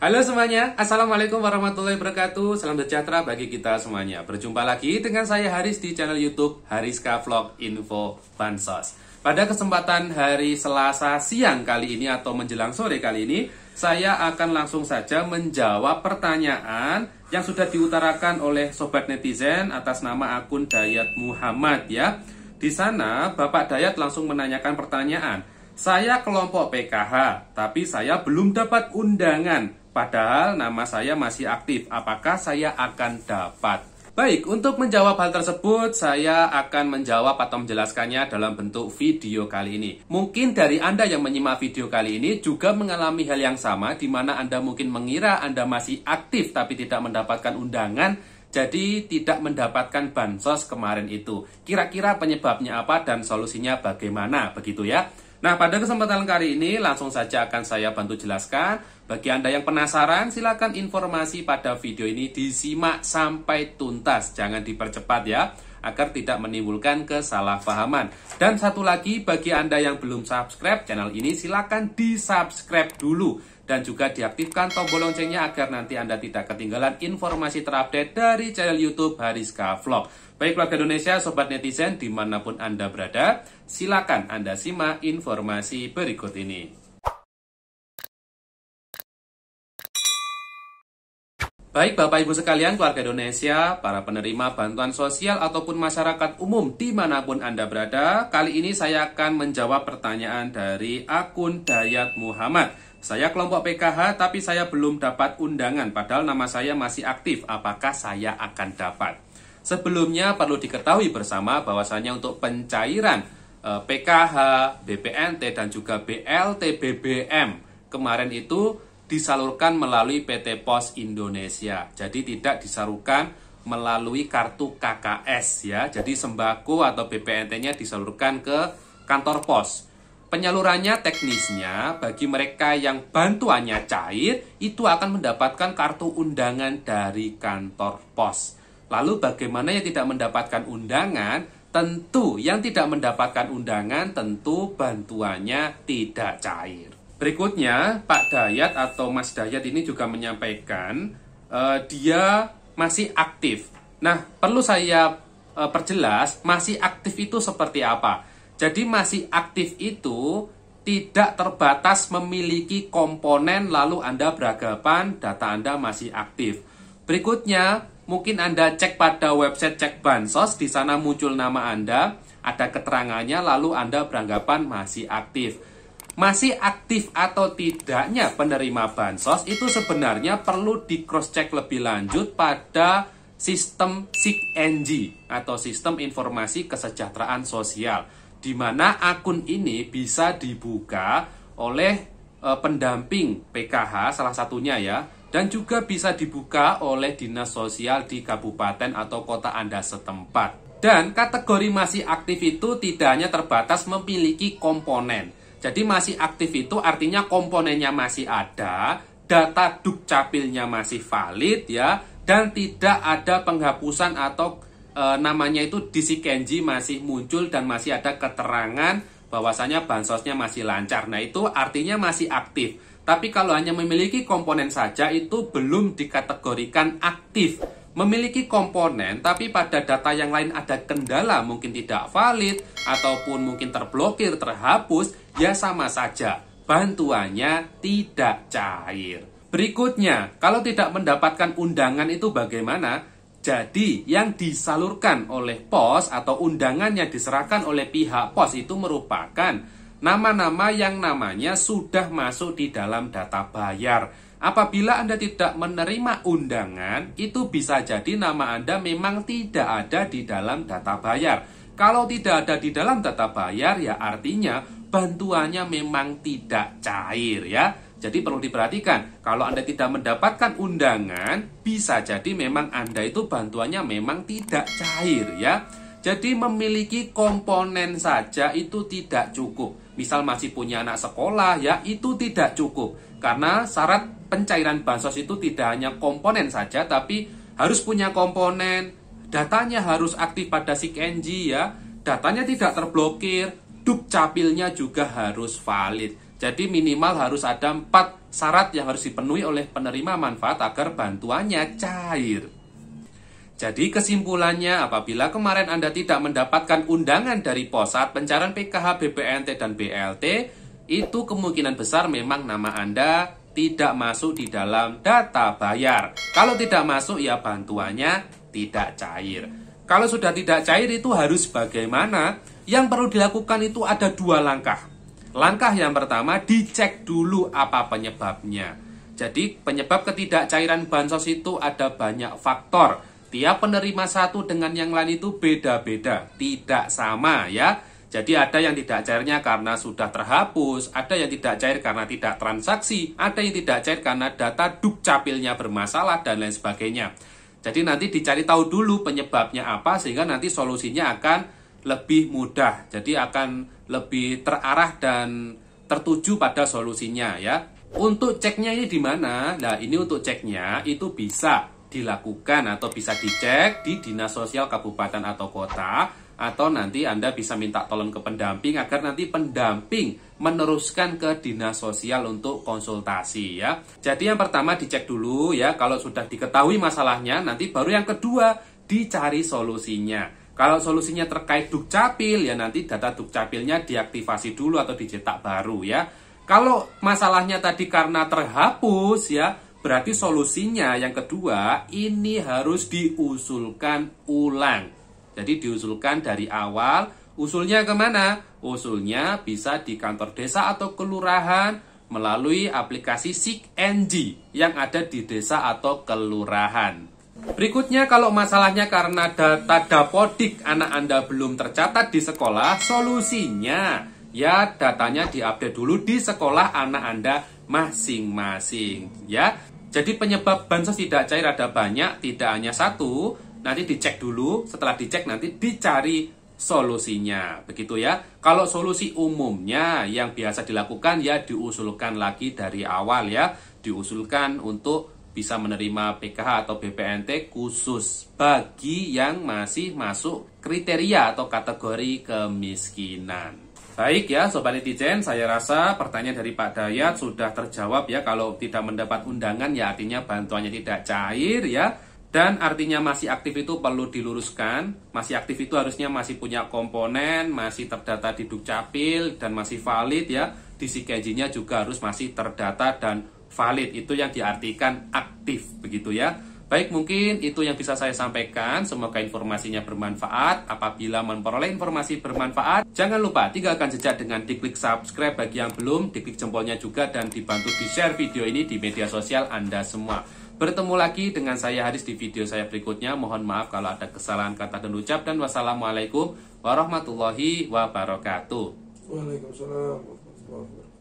Halo semuanya, Assalamualaikum warahmatullahi wabarakatuh. Salam sejahtera bagi kita semuanya. Berjumpa lagi dengan saya Haris di channel YouTube Hariska Vlog Info Bansos. Pada kesempatan hari Selasa siang kali ini atau menjelang sore kali ini, saya akan langsung saja menjawab pertanyaan yang sudah diutarakan oleh sobat netizen atas nama akun Dayat Muhammad ya. Di sana Bapak Dayat langsung menanyakan pertanyaan. Saya kelompok PKH, tapi saya belum dapat undangan. Padahal nama saya masih aktif. Apakah saya akan dapat? Baik, untuk menjawab hal tersebut, saya akan menjawab atau menjelaskannya dalam bentuk video kali ini. Mungkin dari Anda yang menyimak video kali ini juga mengalami hal yang sama, di mana Anda mungkin mengira Anda masih aktif tapi tidak mendapatkan undangan, jadi tidak mendapatkan bansos kemarin itu. Kira-kira penyebabnya apa dan solusinya bagaimana, begitu ya? Nah, pada kesempatan kali ini langsung saja akan saya bantu jelaskan. Bagi Anda yang penasaran, silakan informasi pada video ini disimak sampai tuntas. Jangan dipercepat ya, agar tidak menimbulkan kesalahpahaman. Dan satu lagi, bagi Anda yang belum subscribe channel ini, silakan di-subscribe dulu. Dan juga diaktifkan tombol loncengnya agar nanti Anda tidak ketinggalan informasi terupdate dari channel YouTube Hariska Vlog. Baik warga Indonesia, sobat netizen, dimanapun Anda berada, silakan Anda simak informasi berikut ini. Baik Bapak Ibu sekalian, keluarga Indonesia, para penerima bantuan sosial ataupun masyarakat umum dimanapun Anda berada, kali ini saya akan menjawab pertanyaan dari akun Dayat Muhammad. Saya kelompok PKH tapi saya belum dapat undangan, padahal nama saya masih aktif. Apakah saya akan dapat? Sebelumnya perlu diketahui bersama bahwasanya untuk pencairan PKH, BPNT dan juga BLT BBM kemarin itu disalurkan melalui PT Pos Indonesia. Jadi tidak disalurkan melalui kartu KKS ya. Jadi sembako atau BPNT-nya disalurkan ke kantor pos. Penyalurannya teknisnya bagi mereka yang bantuannya cair itu akan mendapatkan kartu undangan dari kantor pos. Lalu bagaimana yang tidak mendapatkan undangan? Tentu yang tidak mendapatkan undangan tentu bantuannya tidak cair. Berikutnya Pak Dayat atau Mas Dayat ini juga menyampaikan dia masih aktif. Nah, perlu saya perjelas masih aktif itu seperti apa? Jadi masih aktif itu tidak terbatas memiliki komponen lalu Anda beranggapan data Anda masih aktif. Berikutnya, mungkin Anda cek pada website cek bansos, di sana muncul nama Anda, ada keterangannya lalu Anda beranggapan masih aktif. Masih aktif atau tidaknya penerima bansos itu sebenarnya perlu di cross check lebih lanjut pada sistem SIKNG atau Sistem Informasi Kesejahteraan Sosial, di mana akun ini bisa dibuka oleh pendamping PKH salah satunya ya, dan juga bisa dibuka oleh dinas sosial di kabupaten atau kota Anda setempat. Dan kategori masih aktif itu tidak hanya terbatas memiliki komponen. Jadi masih aktif itu artinya komponennya masih ada, data dukcapilnya masih valid ya, dan tidak ada penghapusan atau namanya itu di SIKNG masih muncul dan masih ada keterangan bahwasanya bansosnya masih lancar. Nah, itu artinya masih aktif. Tapi kalau hanya memiliki komponen saja itu belum dikategorikan aktif. Memiliki komponen tapi pada data yang lain ada kendala, mungkin tidak valid ataupun mungkin terblokir, terhapus, ya sama saja bantuannya tidak cair. Berikutnya, kalau tidak mendapatkan undangan itu bagaimana? Jadi, yang disalurkan oleh pos atau undangan yang diserahkan oleh pihak pos itu merupakan nama-nama yang namanya sudah masuk di dalam data bayar. Apabila Anda tidak menerima undangan, itu bisa jadi nama Anda memang tidak ada di dalam data bayar. Kalau tidak ada di dalam data bayar, ya artinya bantuannya memang tidak cair ya. Jadi perlu diperhatikan, kalau Anda tidak mendapatkan undangan, bisa jadi memang Anda itu bantuannya memang tidak cair ya. Jadi memiliki komponen saja itu tidak cukup. Misal masih punya anak sekolah ya, itu tidak cukup. Karena syarat pencairan bansos itu tidak hanya komponen saja, tapi harus punya komponen, datanya harus aktif pada SIKNG ya, datanya tidak terblokir, dukcapilnya juga harus valid. Jadi minimal harus ada 4 syarat yang harus dipenuhi oleh penerima manfaat agar bantuannya cair. Jadi kesimpulannya, apabila kemarin Anda tidak mendapatkan undangan dari pos saat pencairan PKH, BPNT, dan BLT, itu kemungkinan besar memang nama Anda tidak masuk di dalam data bayar. Kalau tidak masuk, ya bantuannya tidak cair. Kalau sudah tidak cair, itu harus bagaimana? Yang perlu dilakukan itu ada 2 langkah. Langkah yang pertama, dicek dulu apa penyebabnya. Jadi penyebab ketidakcairan bansos itu ada banyak faktor. Tiap penerima satu dengan yang lain itu beda-beda, tidak sama ya. Jadi ada yang tidak cairnya karena sudah terhapus, ada yang tidak cair karena tidak transaksi, ada yang tidak cair karena data dukcapilnya bermasalah, dan lain sebagainya. Jadi nanti dicari tahu dulu penyebabnya apa, sehingga nanti solusinya akan lebih mudah. Jadi akan lebih terarah dan tertuju pada solusinya ya. Untuk ceknya ini di mana? Nah, ini untuk ceknya itu bisa dilakukan atau bisa dicek di Dinas Sosial Kabupaten atau Kota, atau nanti Anda bisa minta tolong ke pendamping agar nanti pendamping meneruskan ke Dinas Sosial untuk konsultasi ya. Jadi yang pertama dicek dulu ya, kalau sudah diketahui masalahnya, nanti baru yang kedua dicari solusinya. Kalau solusinya terkait dukcapil, ya nanti data dukcapilnya diaktifasi dulu atau dicetak baru ya. Kalau masalahnya tadi karena terhapus ya, berarti solusinya yang kedua ini harus diusulkan ulang. Jadi diusulkan dari awal. Usulnya kemana? Usulnya bisa di kantor desa atau kelurahan melalui aplikasi SIG-NG yang ada di desa atau kelurahan. Berikutnya, kalau masalahnya karena data dapodik anak Anda belum tercatat di sekolah, solusinya ya datanya diupdate dulu di sekolah anak Anda masing-masing ya. Jadi penyebab bansos tidak cair ada banyak, tidak hanya satu. Nanti dicek dulu, setelah dicek nanti dicari solusinya. Begitu ya. Kalau solusi umumnya yang biasa dilakukan ya diusulkan lagi dari awal ya. Diusulkan untuk bisa menerima PKH atau BPNT khusus bagi yang masih masuk kriteria atau kategori kemiskinan. Baik ya Sobat Netizen, saya rasa pertanyaan dari Pak Dayat sudah terjawab ya. Kalau tidak mendapat undangan ya artinya bantuannya tidak cair ya. Dan artinya masih aktif itu perlu diluruskan. Masih aktif itu harusnya masih punya komponen, masih terdata di Dukcapil dan masih valid ya. Di SIG-NG-nya juga harus masih terdata dan valid. Itu yang diartikan aktif begitu ya. Baik, mungkin itu yang bisa saya sampaikan. Semoga informasinya bermanfaat. Apabila memperoleh informasi bermanfaat, jangan lupa tinggalkan jejak dengan diklik subscribe bagi yang belum, diklik jempolnya juga, dan dibantu di-share video ini di media sosial Anda semua. Bertemu lagi dengan saya Haris di video saya berikutnya. Mohon maaf kalau ada kesalahan kata dan ucap, dan wassalamualaikum warahmatullahi wabarakatuh. Waalaikumsalam warahmatullahi wabarakatuh.